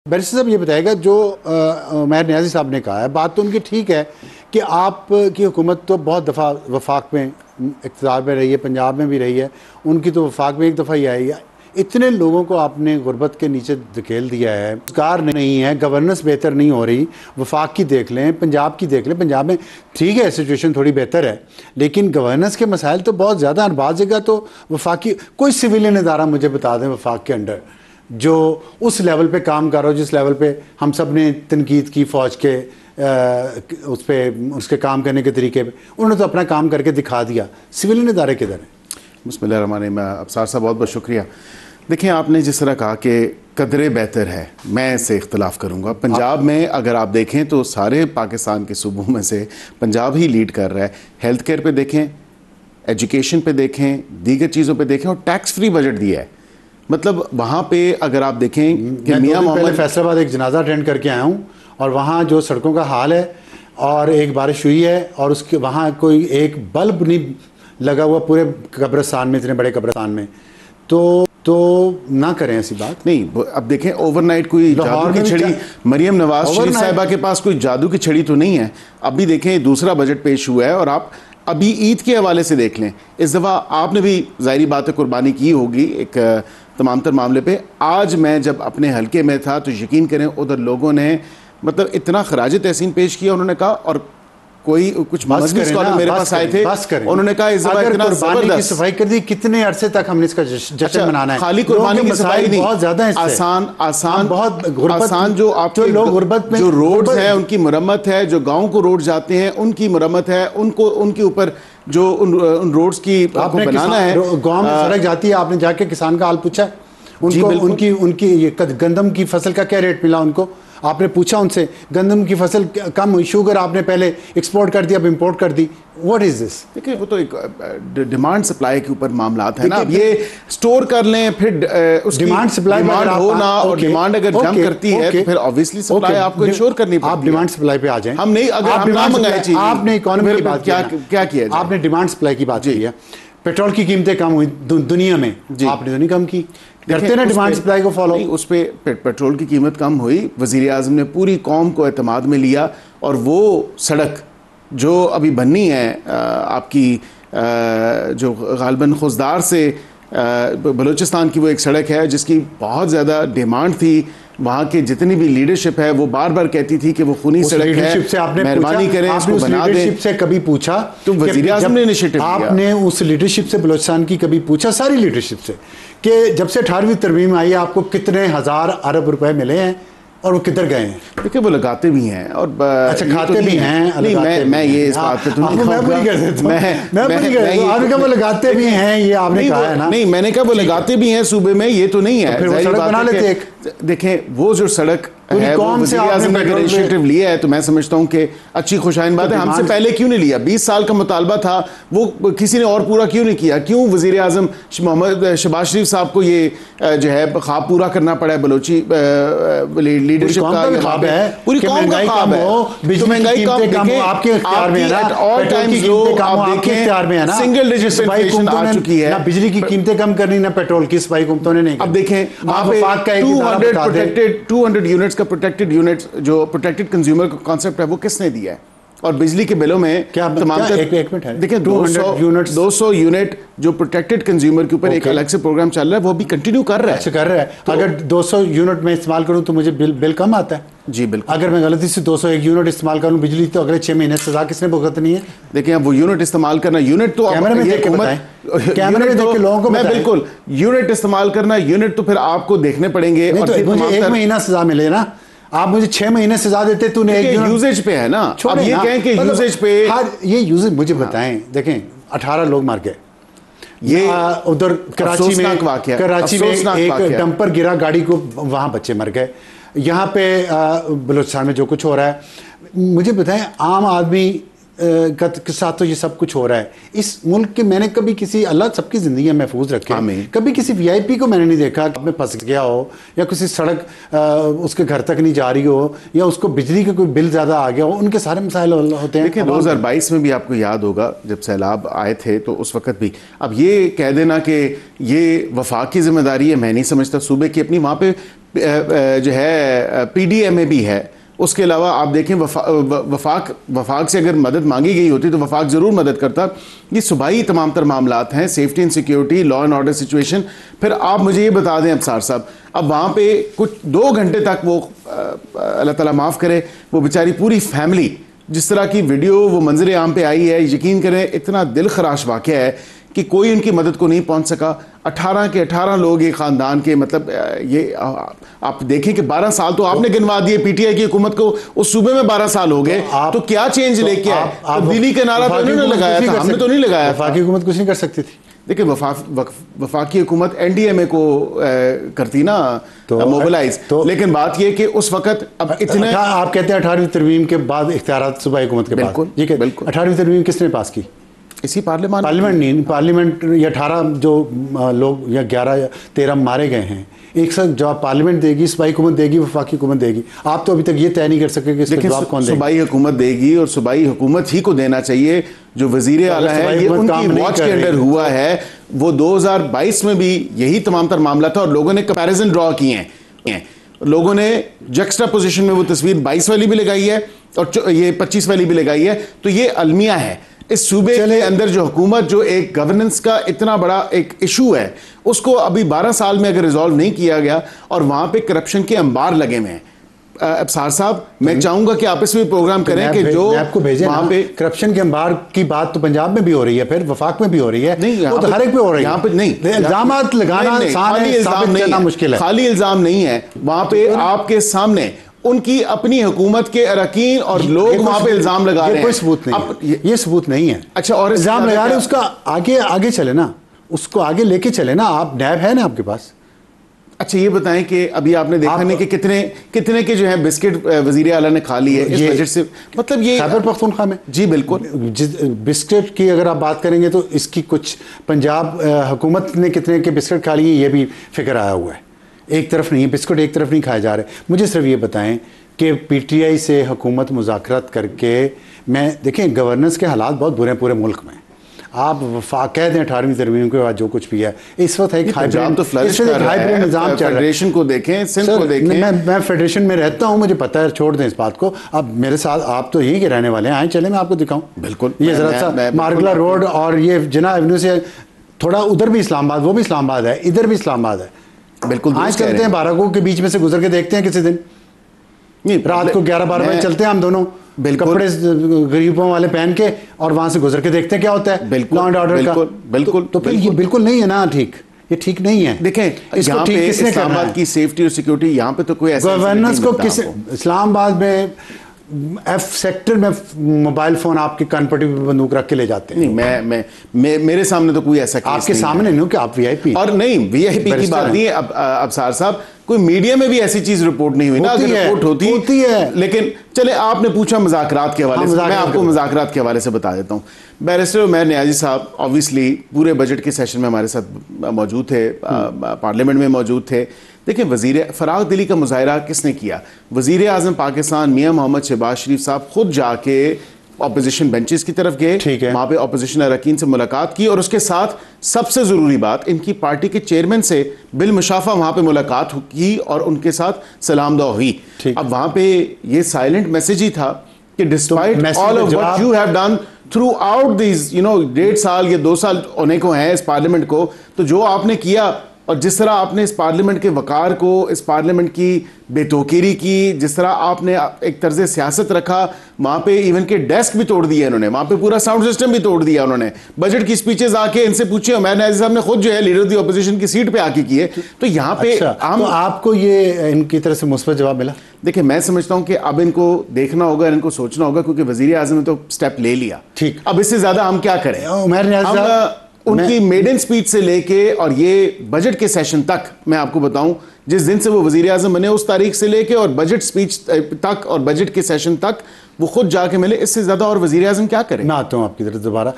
Barrister साहब ये बताएगा जो महर नियाज़ी साहब ने कहा है, बात तो उनकी ठीक है कि आपकी हुकूमत तो बहुत दफ़ा वफाक में इक़्तिदार में रही है, पंजाब में भी रही है, उनकी तो वफाक में एक दफ़ा ही आई है। इतने लोगों को आपने गुर्बत के नीचे धकेल दिया है, रोज़गार नहीं है, गवर्नेंस बेहतर नहीं हो रही। वफाक की देख लें, पंजाब की देख लें। पंजाब में ठीक है, सिचुएशन थोड़ी बेहतर है, लेकिन गवर्नेंस के मसाइल तो बहुत ज़्यादा। और बाज़ जगह तो वफाकी कोई सिविलियन इदारा मुझे बता दें वफाक के अंडर जो उस लेवल पे काम कर रहा हो जिस लेवल पे हम सब ने तनकीद की फ़ौज के उस पर उसके काम करने के तरीके पे। उन्होंने तो अपना काम करके दिखा दिया। सिविलियन इदारे किधर हैं? बिस्मिल्लाहिर्रहमानिर्रहीम। अफसार साहब बहुत बहुत शुक्रिया। देखिए, आपने जिस तरह कहा कि कदरे बेहतर है, मैं इससे इख्तलाफ करूँगा। पंजाब में अगर आप देखें तो सारे पाकिस्तान के सूबों में से पंजाब ही लीड कर रहा है। हेल्थ केयर पर देखें, एजुकेशन पे देखें, दीगर चीज़ों पे देखें, और टैक्स फ्री बजट दिया है। मतलब वहाँ पे अगर आप देखें कि मियां मोहम्मद, फैसलाबाद एक जनाजा अटेंड करके आया हूँ और वहाँ जो सड़कों का हाल है, और एक बारिश हुई है और उसके वहाँ कोई एक बल्ब नहीं लगा हुआ पूरे कब्रिस्तान में, इतने बड़े कब्रिस्तान में। तो ना करें ऐसी बात नहीं। अब देखें, ओवरनाइट कोई जादू की छड़ी, मरियम नवाज शरीफ साहिबा के पास कोई जादू की छड़ी तो नहीं है। अभी देखें, दूसरा बजट पेश हुआ है और आप अभी ईद के हवाले से देख लें। इस दफ़ा आपने भी ज़ाहिरी बात है कुर्बानी की होगी एक तमाम तर मामले पे। आज मैं जब अपने हलके में था तो यकीन करें उधर लोगों ने मतलब इतना खराज तहसीन पेश किया। उन्होंने कहा, और कोई कुछ मजहबी स्कॉलर मेरे पास आए थे, उन्होंने कहा इस दफा इतना कुर्बानी की सफाई कर दी। कितने अरसे तक हमने इसका जश्न मनाना है? खाली कुर्बानी की सफाई नहीं, बहुत ज्यादा है, आसान जो आपके लोग गुर्बत में जो रोड्स हैं उनकी मरम्मत है, जो गाँव को रोड जाते हैं उनकी मरम्मत है, उनको उनके ऊपर जो उन रोड्स की आपको बनाना है। गाँव में सड़क जाती है, आपने जाके किसान का हाल पूछा उनको? उनकी गंदम की फसल का क्या रेट मिला उनको? आपने पूछा उनसे? गंदम की फसल कम हुई, शुगर आपने पहले एक्सपोर्ट कर दिया, अब इंपोर्ट कर दी। What is this? देखिए, वो तो एक डिमांड सप्लाई के ऊपर मामला है ना। अब ये स्टोर कर लें, फिर उसकी डिमांड सप्लाई होना, और डिमांड अगर जंप करती है तो फिर ऑब्वियसली सप्लाई आपको इंश्योर करनी पड़ती है। आप डिमांड सप्लाई पे आ जाएं। हम नहीं, अगर हम ना मंगाए चीज़, आपने इकोनॉमी की बात क्या किया, आपने डिमांड सप्लाई की बात की है। पेट्रोल की कीमतें कम हुई दुनिया में, आपने तो नहीं कम की। करते ना डिमांड सप्लाई को फॉलो। उस पर पेट्रोल की कीमत कम हुई, वज़ीर आज़म ने पूरी कौम को एतमाद में लिया, और वो सड़क जो अभी बननी है आपकी जो गालबन खुजदार से बलूचिस्तान की, वो एक सड़क है जिसकी बहुत ज़्यादा डिमांड थी। वहाँ के जितनी भी लीडरशिप है वो बार बार कहती थी कि वो खूनी सड़क है, मेहरबानी करें इसको बना दें। से कभी पूछा? तो वज़ीर आज़म ने इनिशिएटिव लिया। आपने उस लीडरशिप से, बलूचिस्तान की, कभी पूछा, सारी लीडरशिप से, कि जब से 18वीं तरमीम आई है आपको कितने हज़ार अरब रुपए मिले हैं और वो किधर गए हैं? देखिए, वो लगाते भी हैं और अच्छा खाते भी हैं। नहीं, मैं ये इस बात पे तो नहीं कहूँगा। मैं लगाते भी हैं, ये आपने कहा है ना। नहीं, मैंने कहा वो लगाते भी हैं सूबे में, ये तो नहीं है। फिर वो सड़क बना लेते एक। देखें, वो जो सड़क है, कौन से आपने इनिशिएटिव लिया है, तो मैं समझता हूँ कि अच्छी खुशाइन बात है। हमसे पहले क्यों नहीं लिया? 20 साल का मुतालबा था, वो किसी ने और पूरा क्यों नहीं किया? क्यों वज़ीर आज़म मोहम्मद शहबाज शरीफ साहब को ये जो है ख्वाब पूरा करना पड़ा है? बलोची लीडरशिप का ख्वाब है, पूरी कौम का ख्वाब है। तो महंगाई कम, आपके इख्तियार में है ना, ऑल टाइम्स लोग आप देखें सिंगल डिजिट इन्फ्लेशन आ चुकी है। ना बिजली की कीमतें कम करनी, ना पेट्रोल की सफाई हुकूमतों ने नहीं। अब देखें, वहाँ पे 200 यूनिट्स का प्रोटेक्टेड यूनिट, जो प्रोटेक्टेड कंज्यूमर का कॉन्सेप्ट है, वो किसने दिया है? और बिजली के बिलों में क्या तमाम एक मिनट है, देखिए 200 यूनिट जो प्रोटेक्टेड कंज्यूमर के ऊपर एक अलग से प्रोग्राम चल रहा है, वो भी कंटिन्यू कर रहा है। अच्छा, कर रहा है। तो अगर 200 यूनिट में इस्तेमाल करूं तो मुझे बिल कम आता है? जी बिल्कुल। अगर मैं गलती से 201 यूनिट इस्तेमाल करूं बिजली, तो अगले 6 महीने सजा किसने भुगतनी है? देखिए, अब वो यूनिट इस्तेमाल करना, यूनिट तो कैमरे में देख के बताएं, कैमरे में देख के लोगों को मैं बिल्कुल यूनिट इस्तेमाल करना, यूनिट तो फिर आपको देखने पड़ेंगे। मुझे 1 महीना सजा मिले ना, आप मुझे 6 महीने सजा देते। तूने एक यूजेज पे है ना, अब ये कहें कि यूजेज पे, ये यूजेज मुझे बताएं। देखें, 18 लोग मर गए। ये उधर कराची में एक डंपर गिरा गाड़ी को, वहां बच्चे मर गए। यहाँ पे बलूचिस्तान में जो कुछ हो रहा है, मुझे बताएं, आम आदमी के साथ तो ये सब कुछ हो रहा है इस मुल्क के। मैंने कभी किसी, अल्लाह सबकी ज़िंदगी महफूज रखे, कभी किसी वीआईपी को मैंने नहीं देखा में फंस गया हो, या किसी सड़क उसके घर तक नहीं जा रही हो, या उसको बिजली का कोई बिल ज़्यादा आ गया हो। उनके सारे मसाइल होते हैं। देखिए, 2022 में भी आपको याद होगा जब सैलाब आए थे, तो उस वक्त भी। अब ये कह देना कि ये वफाक की जिम्मेदारी है, मैं नहीं समझता। सूबे की अपनी, वहाँ पे जो है PDMA भी है, उसके अलावा आप देखें वफाक से अगर मदद मांगी गई होती तो वफाक ज़रूर मदद करता। ये सूबाई तमाम तर मामलात हैं, safety and security, law and order situation. फिर आप मुझे ये बता दें अब्सार साहब, अब वहाँ पे कुछ 2 घंटे तक वो अल्लाह ताला माफ़ करे, वो बेचारी पूरी फैमिली, जिस तरह की वीडियो वो मंजर आम पे आई है, यकीन करें इतना दिल खराश वाक़या है कि कोई उनकी मदद को नहीं पहुंच सका। 18 के 18 लोग एक ख़ानदान के, मतलब ये आप देखें कि 12 साल तो आपने गिनवा दिए PTI की हुकूमत को, उस सूबे में 12 साल हो गए, तो क्या चेंज लेके आए? दिल्ली के नारा तो उन्होंने लगाया था, हमने तो नहीं लगाया। वफाकी हुकूमत कुछ नहीं कर सकती थी। देखिए वफाकी हुकूमत NDMA को करती ना तो मोबिलाइज, तो लेकिन बात यह कि उस वक्त अब इतने आप कहते हैं 18वीं तरमीम के बाद इख्तियारात सूबाई हुकूमत के पास, बिल्कुल 18वीं तरमीम किसने पास की? इसी पार्लियामेंट नहीं, पार्लियामेंट ये 18 जो लोग या 11 या 13 मारे गए हैं, एक साथ जवाब पार्लियामेंट देगी, सूबाई हुकूमत देगी, वफाकी हुकूमत देगी। आप तो अभी तक ये तय नहीं कर सके कि इसका जवाब कौन देगा। सूबाई हुकूमत देगी और सूबाई हुकूमत ही को देना चाहिए। जो वज़ीर आला है ये उनकी वॉच के अंडर हुआ है। वो 2022 में भी यही तमाम तर मामला था और लोगों ने कंपैरिजन ड्रॉ किए हैं। लोगों ने जक्स्टा पोजीशन में वो तस्वीर 22 वाली भी लगाई है और ये 25 वाली भी लगाई है। तो ये अलमिया है इस सूबे के अंदर जो हुकूमत, जो एक गवर्नेंस का इतना बड़ा एक इशू है, उसको अभी 12 साल में अगर रिजॉल्व नहीं किया गया और वहां पे करप्शन के अंबार लगे हुए हैं। अब्सार साहब, मैं चाहूंगा कि आप इसमें प्रोग्राम करें कि जो आपको भेजे वहां पे करप्शन के अंबार की बात तो पंजाब में भी हो रही है, फिर वफाक में भी हो रही है, नहीं वो तो हर एक पे हो रही है। यहाँ पे नहीं, इल्जाम लगाना खाली इल्जाम नहीं है, मुश्किल है, खाली इल्जाम नहीं है। वहां पे आपके सामने उनकी अपनी हुकूमत के अरकान और लोग वहां पे इल्जाम लगा रहे हैं। कोई सबूत नहीं, ये सबूत नहीं है। अच्छा, और इल्जाम लगा रहे, उसका आगे चले ना, उसको आगे लेके चले ना। आप नैब है ना आपके पास। अच्छा, ये बताएं कि अभी आपने देखा नहीं कि कितने के जो है बिस्किट वजीर आला ने खा लिए इस बजट से, मतलब ये खैबर पख्तूनख्वा में। जी बिल्कुल, बिस्किट की अगर आप बात करेंगे तो इसकी कुछ पंजाब हुकूमत ने कितने के बिस्किट खा लिए ये भी फिक्र आया हुआ है। एक तरफ नहीं है बिस्कुट, एक तरफ नहीं खाए जा रहे। मुझे सिर्फ ये बताएं कि PTI से हुकूमत मुज़ाकरात करके, मैं देखें गवर्नेंस के हालात बहुत बुरे हैं पूरे मुल्क में। आप वफाक कह दें 18वीं तरमीम के बाद जो कुछ भी है इस वक्त है, हाइब्रिड निज़ाम चल रहा है। फेडरेशन को देखें, सिंध को देखें। मैं फेडरेशन में रहता हूँ, मुझे पता है, छोड़ दें इस बात को। अब मेरे साथ आप तो यहीं के रहने वाले हैं, आए चले मैं आपको दिखाऊँ। बिल्कुल, ये ज़रा सा मार्गला रोड और ये जिन्ना एवेन्यू से थोड़ा उधर भी इस्लामाबाद, वो भी इस्लामाबाद है, इधर भी इस्लामाबाद है। बिल्कुल, आज चलते हैं 12 के बीच में से गुजर के देखते हैं किसी दिन, रात को 11-12 बजे चलते हैं हम दोनों, कपड़े गरीबों वाले पहन के, और वहां से गुजर के देखते हैं क्या होता है लॉ एंड ऑर्डर का। बिल्कुल, तो फिर ये बिल्कुल नहीं है ना ठीक, ये ठीक नहीं है। देखें, यहाँ पे इस्लामाबाद की सेफ्टी और सिक्योरिटी, यहाँ पे तो कोई गवर्नेंस को किस, इस्लामाबाद में F सेक्टर में मोबाइल फोन आपके कानपट्टी पे बंदूक रख के ले जाते हैं। नहीं, मेरे सामने तो कोई ऐसा केस आपके सामने नहीं हो कि आप VIP, और नहीं VIP की बात नहीं है। अब अब्सार साहब, कोई मीडिया में भी ऐसी चीज रिपोर्ट नहीं हुई ना, अगर रिपोर्ट होती है। लेकिन चले, आपने पूछा मुज़ाकरात के हवाले से, मैं आपको मुज़ाकरात के हवाले से बता देता हूँ। बैरिस्टर उमैर नियाज़ी साहब ऑब्वियसली पूरे बजट के सेशन में हमारे साथ मौजूद थे, पार्लियामेंट में मौजूद थे। देखिए, वजीर फराग दिली का मुजाहरा किसने किया? वजीर आज़म पाकिस्तान मियां मोहम्मद शहबाज शरीफ साहब खुद जाके ऑपोजिशन बेंचेस की तरफ गए, वहाँ पे ऑपोजिशन अरकान से मुलाकात की, और उसके साथ सबसे ज़रूरी बात, इनकी पार्टी के चेयरमैन से बिल मुशाफा वहाँ पे मुलाकात की और उनके साथ सलाम दुआ हुई। अब वहाँ पे ये साइलेंट मैसेज ही था कि despite all of what you have done through out this 1.5 साल या 2 साल होने को हैं इस पार्लियामेंट को, तो जो आपने किया और जिस तरह आपने इस पार्लियामेंट के वकार को, इस पार्लियामेंट की बेतौकीरी की, जिस तरह आपने एक तर्ज सियासत रखा, वहाँ पे इवन के डेस्क भी तोड़ दिए इन्होंने, वहाँ पे पूरा साउंड सिस्टम भी तोड़ दिया उन्होंने। बजट की स्पीचेस आके इनसे पूछे, उमैर नियाज़ी साहब ने खुद जो है लीडर दी अपोजिशन की सीट पे आके किए। तो यहाँ पे तो आपको ये इनकी तरफ से मुस्बत जवाब मिला? देखिए, मैं समझता हूँ कि अब इनको देखना होगा, इनको सोचना होगा, क्योंकि वजीर आज़म ने तो स्टेप ले लिया। ठीक, अब इससे ज्यादा हम क्या करें? उमैर नियाज़ी साहब उनकी मेडन स्पीच से लेके और ये बजट के सेशन तक, मैं आपको बताऊं, जिस दिन से वो वजीर आज़म बने उस तारीख से लेके और बजट स्पीच तक और बजट के सेशन तक वो खुद जाके मिले, इससे ज्यादा और वजीर आज़म क्या करें? मैं आता हूं आपकी तरफ दोबारा।